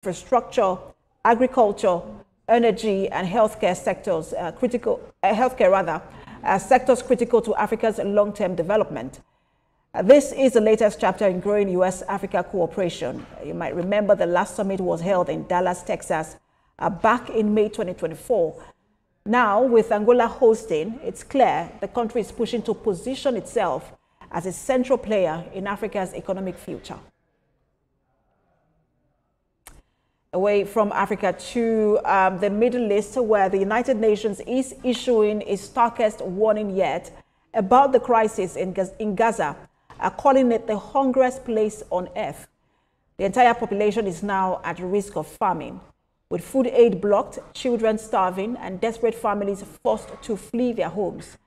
infrastructure, agriculture, energy, and healthcare sectors sectors critical to Africa's long-term development. This is the latest chapter in growing U.S.-Africa cooperation. You might remember the last summit was held in Dallas, Texas, back in May 2024. Now, with Angola hosting, it's clear the country is pushing to position itself as a central player in Africa's economic future. Away from Africa to the Middle East, where the United Nations is issuing its starkest warning yet about the crisis in Gaza, calling it the hungriest place on earth. The entire population is now at risk of famine, with food aid blocked, children starving, and desperate families forced to flee their homes.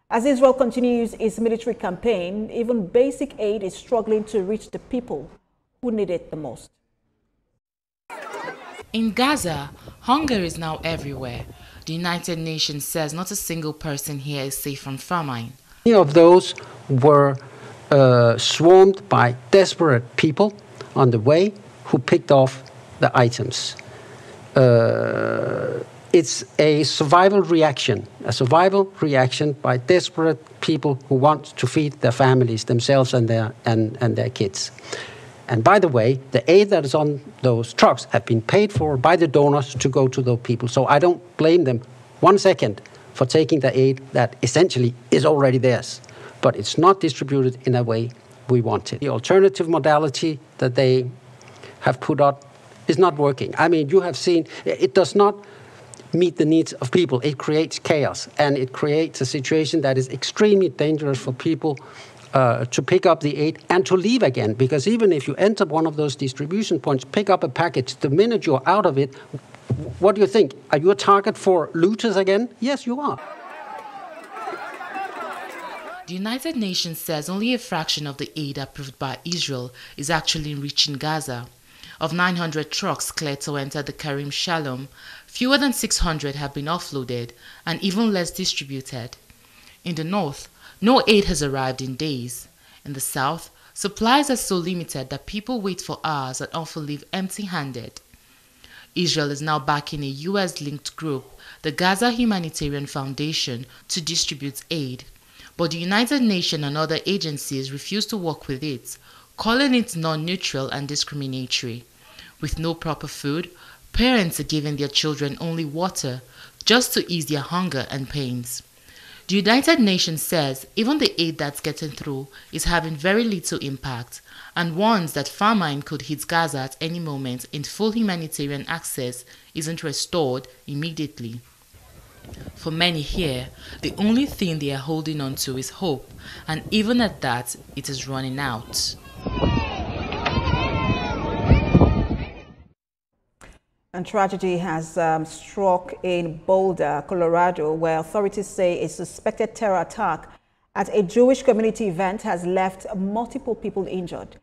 As Israel continues its military campaign, even basic aid is struggling to reach the people who need it the most. In Gaza, hunger is now everywhere. The United Nations says not a single person here is safe from famine. Many of those were swarmed by desperate people on the way who picked off the items. It's a survival reaction by desperate people who want to feed their families, themselves and their kids. And by the way, the aid that is on those trucks have been paid for by the donors to go to those people. So I don't blame them 1 second for taking the aid that essentially is already theirs. But it's not distributed in a way we want it. The alternative modality that they have put out is not working. I mean, you have seen, it does not meet the needs of people. It creates chaos, and it creates a situation that is extremely dangerous for people to pick up the aid and to leave again. Because even if you enter one of those distribution points, pick up a package, the minute you're out of it, what do you think? Are you a target for looters again? Yes, you are. The United Nations says only a fraction of the aid approved by Israel is actually reaching Gaza. Of 900 trucks cleared to enter the Karim Shalom, fewer than 600 have been offloaded and even less distributed. In the north, no aid has arrived in days. In the south, supplies are so limited that people wait for hours and often leave empty-handed. Israel is now backing a US-linked group, the Gaza Humanitarian Foundation, to distribute aid. But the United Nations and other agencies refuse to work with it, calling it non-neutral and discriminatory. With no proper food, parents are giving their children only water, just to ease their hunger and pains. The United Nations says even the aid that's getting through is having very little impact, and warns that famine could hit Gaza at any moment if full humanitarian access isn't restored immediately. For many here, the only thing they are holding on to is hope, and even at that, it is running out. And tragedy has struck in Boulder, Colorado, where authorities say a suspected terror attack at a Jewish community event has left multiple people injured.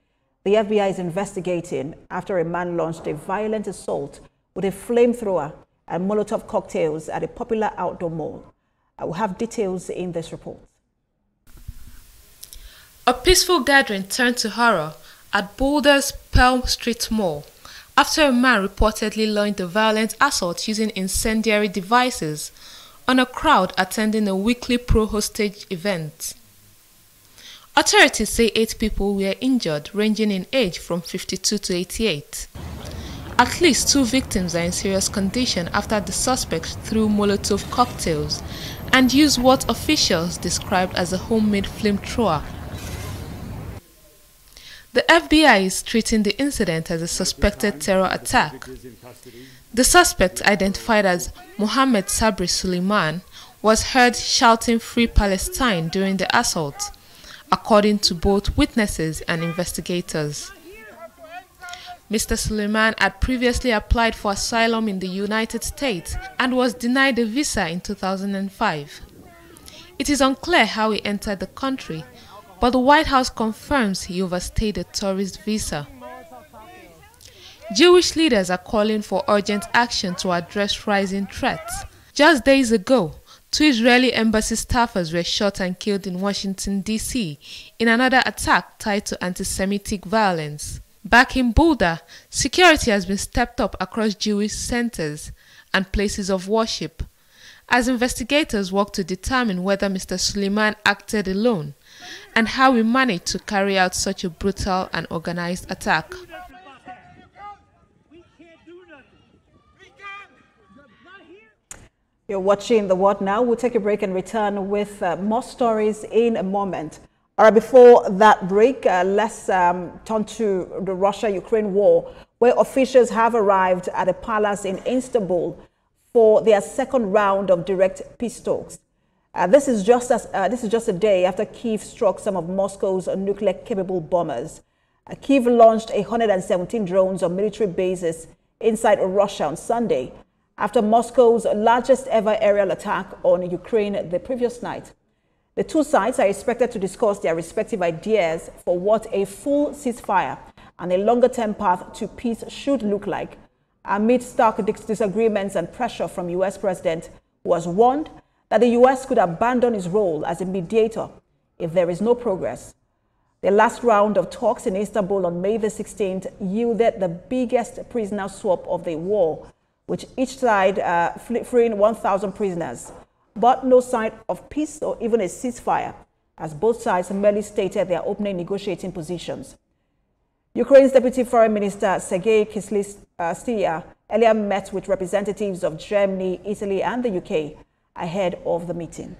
The FBI is investigating after a man launched a violent assault with a flamethrower and Molotov cocktails at a popular outdoor mall. I will have details in this report. A peaceful gathering turned to horror at Boulder's Palm Street Mall after a man reportedly launched a violent assault using incendiary devices on a crowd attending a weekly pro-hostage event. Authorities say 8 people were injured, ranging in age from 52 to 88. At least 2 victims are in serious condition after the suspects threw Molotov cocktails and used what officials described as a homemade flamethrower. The FBI is treating the incident as a suspected terror attack. The suspect, identified as Mohammed Sabri Suleiman, was heard shouting "Free Palestine" during the assault, according to both witnesses and investigators. Mr. Suleiman had previously applied for asylum in the United States and was denied a visa in 2005. It is unclear how he entered the country, but the White House confirms he overstayed a tourist visa. Jewish leaders are calling for urgent action to address rising threats. Just days ago, 2 Israeli embassy staffers were shot and killed in Washington, D.C. in another attack tied to anti-Semitic violence. Back in Boulder, security has been stepped up across Jewish centers and places of worship, as investigators work to determine whether Mr. Suleiman acted alone and how he managed to carry out such a brutal and organized attack. You're watching The What Now. We'll take a break and return with more stories in a moment. All right, before that break, let's turn to the Russia-Ukraine war, where officials have arrived at a palace in Istanbul for their second round of direct peace talks. This is just a day after Kyiv struck some of Moscow's nuclear-capable bombers. Kyiv launched 117 drones on military bases inside Russia on Sunday, after Moscow's largest ever aerial attack on Ukraine the previous night. The two sides are expected to discuss their respective ideas for what a full ceasefire and a longer-term path to peace should look like, amid stark disagreements and pressure from U.S. President, who has warned that the U.S. could abandon its role as a mediator if there is no progress. The last round of talks in Istanbul on May the 16th yielded the biggest prisoner swap of the war, with each side freeing 1,000 prisoners, but no sign of peace or even a ceasefire, as both sides merely stated their opening negotiating positions. Ukraine's Deputy Foreign Minister Sergei Kislyak earlier met with representatives of Germany, Italy, and the UK ahead of the meeting.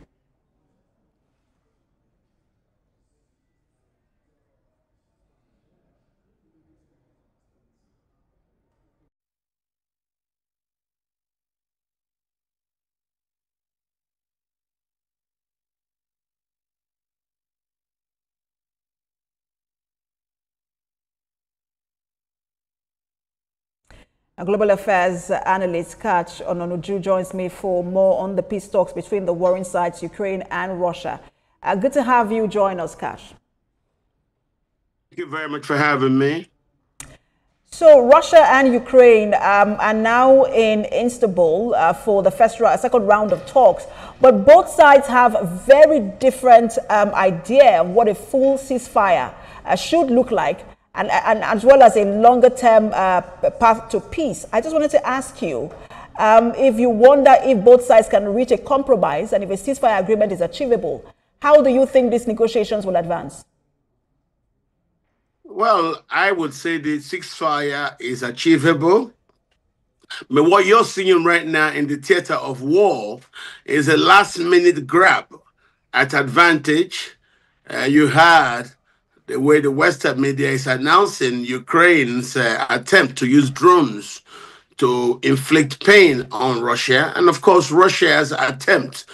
A global affairs analyst Kach Ononuju joins me for more on the peace talks between the warring sides, Ukraine and Russia. Good to have you join us, Kach. Thank you very much for having me. So Russia and Ukraine are now in Istanbul for the second round of talks, but both sides have very different idea of what a full ceasefire should look like, and as well as a longer-term path to peace. I just wanted to ask you if you wonder if both sides can reach a compromise and if a ceasefire agreement is achievable. How do you think these negotiations will advance? Well, I would say the ceasefire is achievable. But what you're seeing right now in the theater of war is a last-minute grab at advantage. You had the way the Western media is announcing Ukraine's attempt to use drones to inflict pain on Russia. And of course, Russia's attempt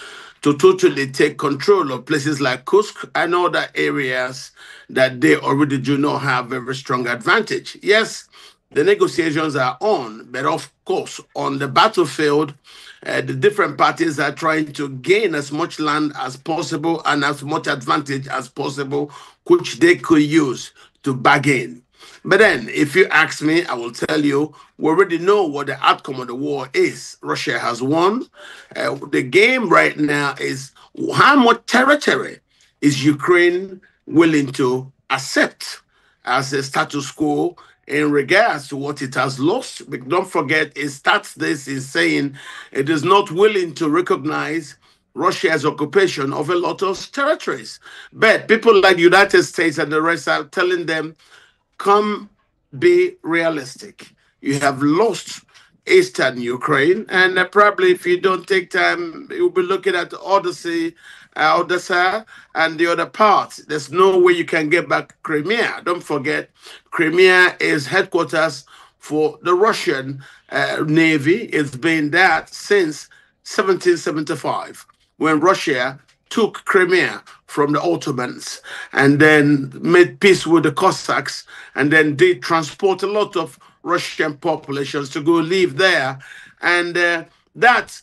to totally take control of places like Kursk and other areas that they already do not have a very strong advantage. Yes, the negotiations are on, but of course, on the battlefield, the different parties are trying to gain as much land as possible and as much advantage as possible, which they could use to bargain. But then, if you ask me, I will tell you, we already know what the outcome of the war is. Russia has won. The game right now is how much territory is Ukraine willing to accept as a status quo in regards to what it has lost. But don't forget, it starts this in saying it is not willing to recognize Russia's occupation of a lot of territories. But people like the United States and the rest are telling them, come be realistic. You have lost eastern Ukraine, and probably if you don't take time, you'll be looking at Odessa and the other parts. There's no way you can get back Crimea. Don't forget, Crimea is headquarters for the Russian Navy. It's been that since 1775, when Russia took Crimea from the Ottomans and then made peace with the Cossacks, and then did transport a lot of Russian populations to go live there. And that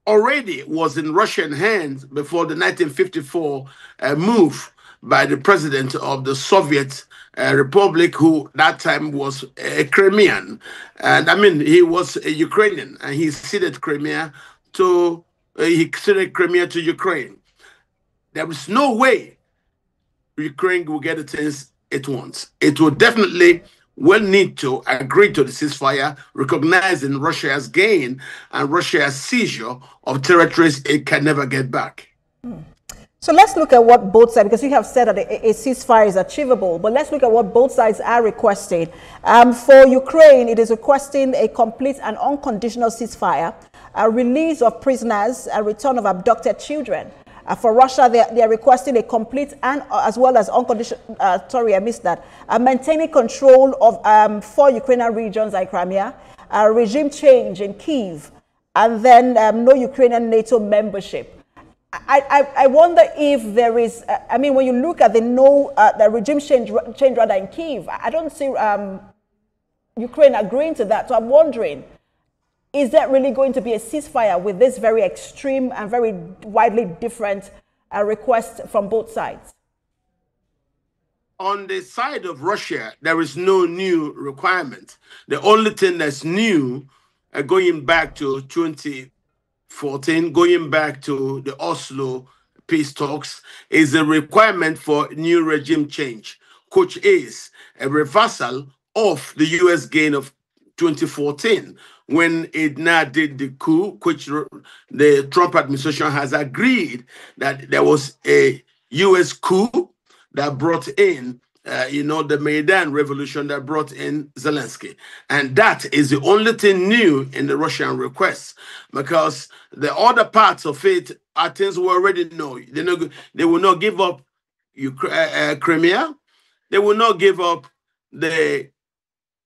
already was in Russian hands before the 1954 move by the president of the Soviet Republic, who that time was a Crimean. And I mean, he was a Ukrainian, and he ceded Crimea to Ukraine. There is no way Ukraine will get the things it wants. It will definitely will need to agree to the ceasefire, recognizing Russia's gain and Russia's seizure of territories it can never get back. So let's look at what both sides, because you have said that a ceasefire is achievable, but let's look at what both sides are requesting. For Ukraine, it is requesting a complete and unconditional ceasefire, a release of prisoners, a return of abducted children. For Russia, they are requesting a complete and as well as unconditional, sorry, I missed that, maintaining control of 4 Ukrainian regions like Crimea, regime change in Kyiv, and then no Ukrainian NATO membership. I wonder if there is, I mean, when you look at the regime change rather in Kyiv, I don't see Ukraine agreeing to that. So I'm wondering, is there really going to be a ceasefire with this very extreme and very widely different requests from both sides? On the side of Russia, there is no new requirement. The only thing that's new, going back to 2014, going back to the Oslo peace talks, is a requirement for new regime change, which is a reversal of the U.S. gain of 2014, when it now did the coup, which the Trump administration has agreed that there was a U.S. coup that brought in, the Maidan revolution that brought in Zelensky. And that is the only thing new in the Russian request, because the other parts of it are things we already know. They will not give up Crimea. They will not give up the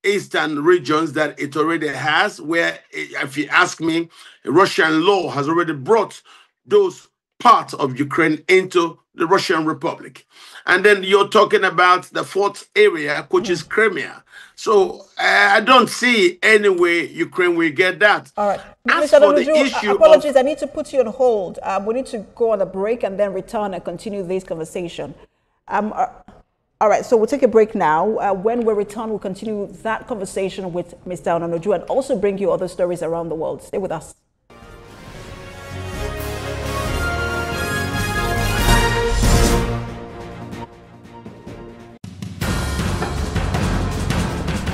eastern regions that it already has, where, if you ask me, Russian law has already brought those parts of Ukraine into the Russian Republic. And then you're talking about the 4th area, which is Crimea. So I don't see any way Ukraine will get that. All right. As Mr. for the Donoju, issue apologies, I need to put you on hold. We need to go on a break and then return and continue this conversation. All right, so we'll take a break now. When we return, we'll continue that conversation with Mr. Ononoju and also bring you other stories around the world. Stay with us.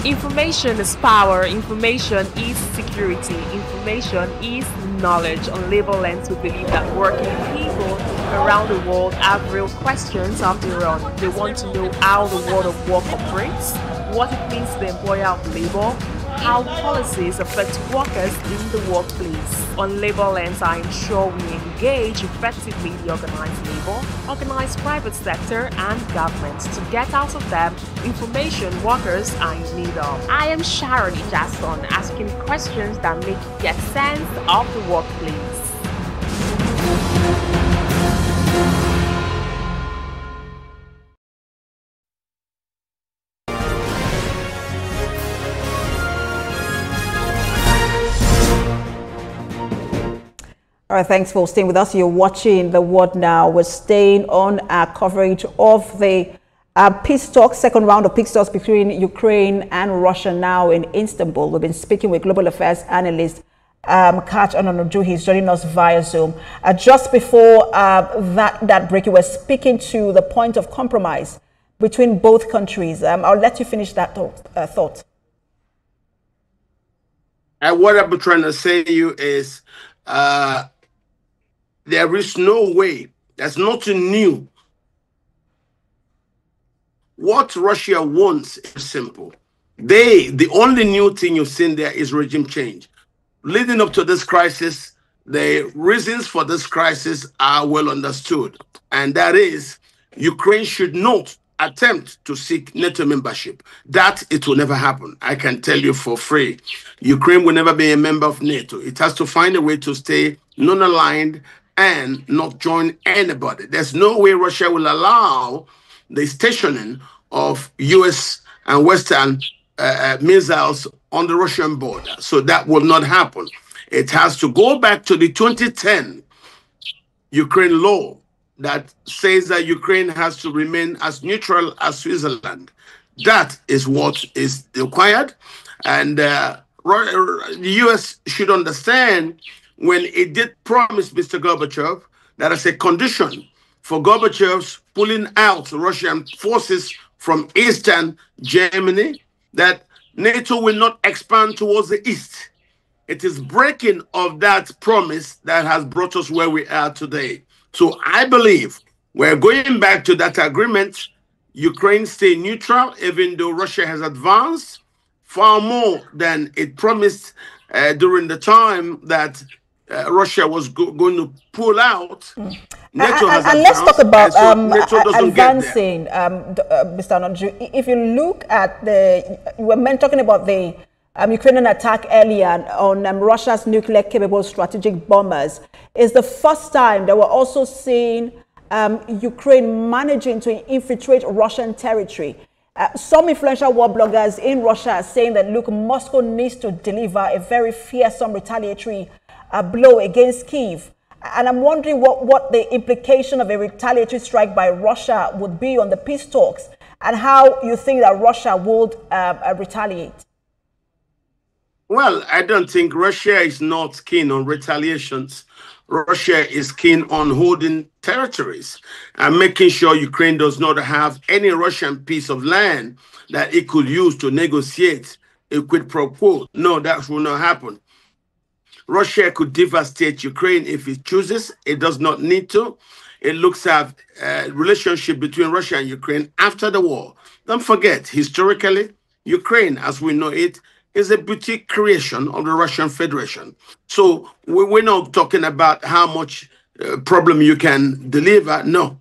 Information is power, information is security, information is knowledge. On Labor Lens, we believe that working people around the world have real questions of their own. They want to know how the world of work operates, what it means to the employer of labor, how policies affect workers in the workplace. On Labor Lens, I ensure we engage effectively the organized labor, organized private sector, and government to get out of them information workers are in need of. I am Sharon Ijason, asking questions that make you get sense of the workplace. All right, thanks for staying with us. You're watching The World Now. We're staying on our coverage of the peace talks, second round of peace talks between Ukraine and Russia now in Istanbul. We've been speaking with global affairs analyst Kat Ononoju. He's joining us via Zoom. Just before that break, you were speaking to the point of compromise between both countries. I'll let you finish that thought. What I've been trying to say to you is there is no way, there's nothing new. What Russia wants is simple. The only new thing you've seen there is regime change. Leading up to this crisis, the reasons for this crisis are well understood. And that is, Ukraine should not attempt to seek NATO membership. That it will never happen. I can tell you for free. Ukraine will never be a member of NATO. It has to find a way to stay non-aligned and not join anybody. There's no way Russia will allow the stationing of US and Western missiles on the Russian border. So that will not happen. It has to go back to the 2010 Ukraine law that says that Ukraine has to remain as neutral as Switzerland. That is what is required. And the US should understand, when it did promise Mr. Gorbachev that as a condition for Gorbachev's pulling out Russian forces from Eastern Germany, that NATO will not expand towards the east. It is breaking of that promise that has brought us where we are today. So I believe we're going back to that agreement. Ukraine stay neutral, even though Russia has advanced far more than it promised during the time that Russia was going to pull out. NATO has and let's talk about advancing, Mr. Nonju. If you look at you were talking about the Ukrainian attack earlier on Russia's nuclear-capable strategic bombers. It's the first time that we're also seeing Ukraine managing to infiltrate Russian territory. Some influential war bloggers in Russia are saying that, look, Moscow needs to deliver a very fearsome retaliatory blow against Kyiv. And I'm wondering what the implication of a retaliatory strike by Russia would be on the peace talks, and how you think that Russia would retaliate. Well, I don't think Russia is not keen on retaliations. Russia is keen on holding territories and making sure Ukraine does not have any Russian piece of land that it could use to negotiate a quid pro quo. No, that will not happen. Russia could devastate Ukraine if it chooses. It does not need to. It looks at relationship between Russia and Ukraine after the war. Don't forget, historically, Ukraine, as we know it, is a boutique creation of the Russian Federation. So we're not talking about how much problem you can deliver. No,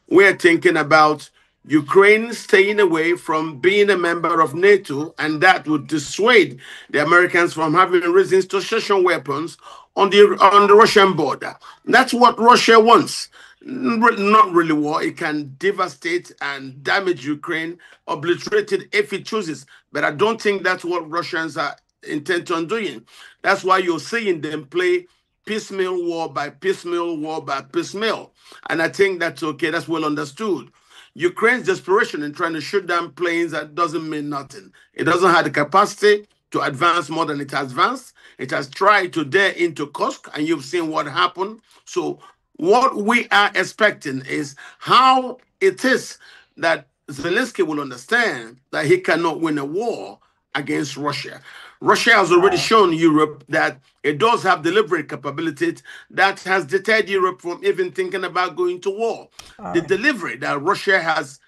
we're thinking about Ukraine staying away from being a member of NATO, and that would dissuade the Americans from having reasons to station weapons on the Russian border. That's what Russia wants. Not really war. It can devastate and damage Ukraine, obliterate it if it chooses. But I don't think that's what Russians are intent on doing. That's why you're seeing them play piecemeal war by piecemeal war by piecemeal. And I think that's okay. That's well understood. Ukraine's desperation in trying to shoot down planes, that doesn't mean nothing. It doesn't have the capacity to advance more than it has advanced. It has tried to dare into Kursk, and you've seen what happened. So what we are expecting is how it is that Zelensky will understand that he cannot win a war against Russia. Russia has already shown Europe that it does have delivery capabilities that has deterred Europe from even thinking about going to war. The delivery that Russia has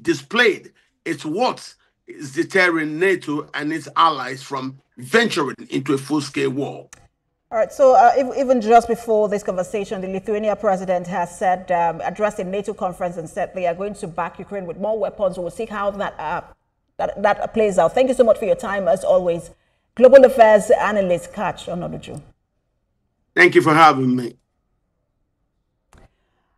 displayed is what is deterring NATO and its allies from venturing into a full-scale war. All right, so even just before this conversation, the Lithuanian president has said, addressed a NATO conference and said they are going to back Ukraine with more weapons. We'll see how that plays out. Thank you so much for your time, as always. Global Affairs Analyst Catch Onoduju. Thank you for having me.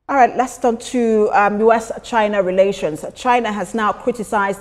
All right, let's turn to U.S.-China relations. China has now criticized